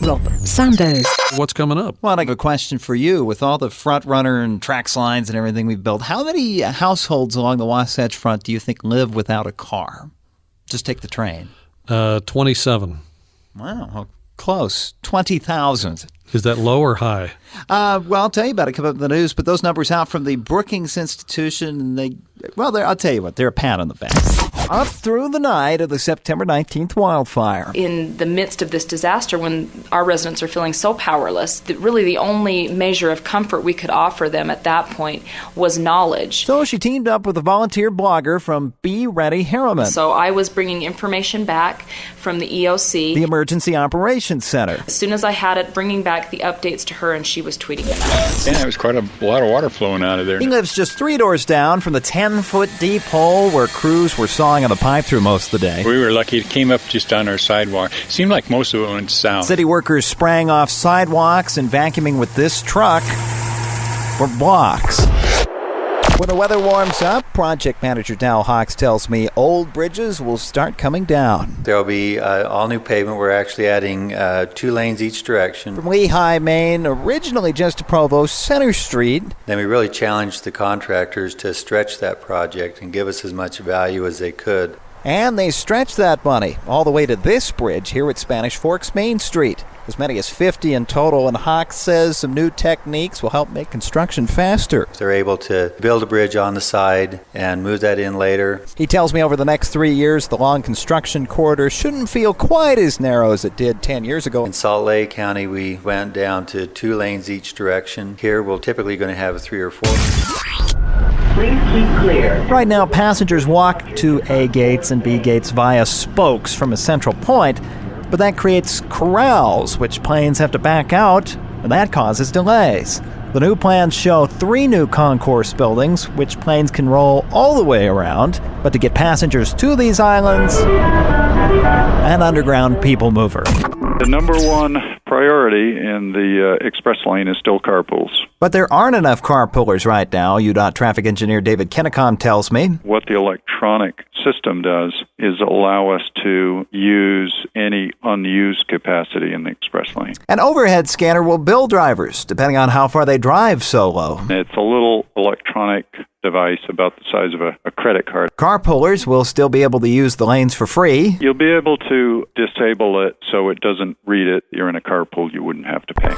Rob Sandoz. What's coming up? Well, I have a question for you. With all the front runner and track lines and everything we've built, how many households along the Wasatch Front do you think live without a car? Just take the train. 27. Wow, close. 20,000. Is that low or high? Well, I'll tell you about it. Come up in the news, but those numbers out from the Brookings Institution, and I'll tell you what, they're a pat on the back. Up through the night of the September 19th wildfire. In the midst of this disaster, when our residents are feeling so powerless, that really the only measure of comfort we could offer them at that point was knowledge. So she teamed up with a volunteer blogger from Be Ready Harriman. So I was bringing information back from the EOC, the Emergency Operations Center. As soon as I had it, bringing back the updates to her, and she was tweeting them out. Yeah, there was quite a lot of water flowing out of there. He lives just 3 doors down from the 10-foot deep hole where crews were sawing on the pipe through most of the day. We were lucky. It came up just on our sidewalk. Seemed like most of it went south. City workers spraying off sidewalks and vacuuming with this truck for blocks. When the weather warms up, project manager Dal Hawks tells me old bridges will start coming down. There'll be all new pavement. We're actually adding 2 lanes each direction. From Lehigh, Maine, originally just to Provost Center Street. Then we really challenged the contractors to stretch that project and give us as much value as they could. And they stretched that money all the way to this bridge here at Spanish Forks Main Street. As many as 50 in total, and Hawks says some new techniques will help make construction faster. They're able to build a bridge on the side and move that in later. He tells me over the next 3 years, the long construction corridor shouldn't feel quite as narrow as it did 10 years ago. In Salt Lake County, we went down to 2 lanes each direction. Here, we're typically going to have 3 or 4. Please keep clear. Right now, passengers walk to A gates and B gates via spokes from a central point, but that creates corrals, which planes have to back out, and that causes delays. The new plans show 3 new concourse buildings, which planes can roll all the way around, but to get passengers to these islands, an underground people mover. The number one priority in the express lane is still carpools. But there aren't enough carpoolers right now, UDOT traffic engineer David Kennecom tells me. What the electronic system does is allow us to use any unused capacity in the express lane. An overhead scanner will bill drivers, depending on how far they drive solo. It's a little electronic device about the size of a credit card. Carpoolers will still be able to use the lanes for free. You'll be able to disable it so it doesn't read it. You're in a carpool, you wouldn't have to pay.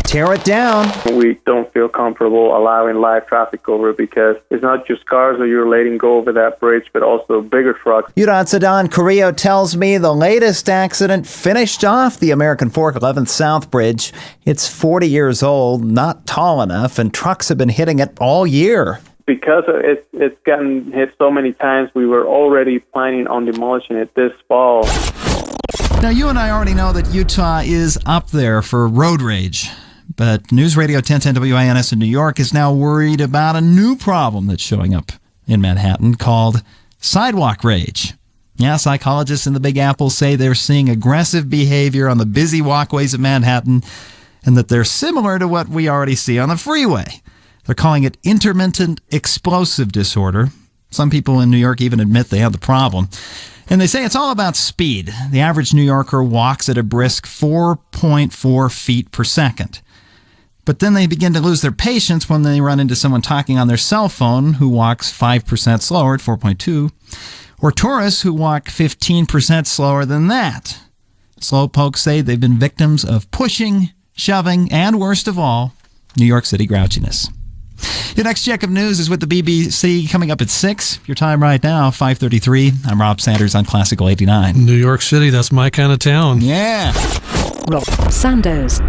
Tear it down. We don't feel comfortable allowing live traffic over because it's not just cars that you're letting go over that bridge, but also bigger trucks. UDOT Sedan Carrillo tells me the latest accident finished off the American Fork 11th South Bridge. It's 40 years old, not tall enough, and trucks have been hitting it all year. Because it's gotten hit so many times, we were already planning on demolishing it this fall. Now, you and I already know that Utah is up there for road rage. But News Radio 1010 WINS in New York is now worried about a new problem that's showing up in Manhattan called sidewalk rage. Yeah, psychologists in the Big Apple say they're seeing aggressive behavior on the busy walkways of Manhattan and that they're similar to what we already see on the freeway. They're calling it intermittent explosive disorder. Some people in New York even admit they have the problem. And they say it's all about speed. The average New Yorker walks at a brisk 4.4 feet per second. But then they begin to lose their patience when they run into someone talking on their cell phone who walks 5% slower at 4.2, or tourists who walk 15% slower than that. Slowpokes say they've been victims of pushing, shoving, and worst of all, New York City grouchiness. Your next check of news is with the BBC coming up at 6. Your time right now, 5:33. I'm Rob Sanders on Classical 89. New York City, that's my kind of town. Yeah. Rob Sandoz.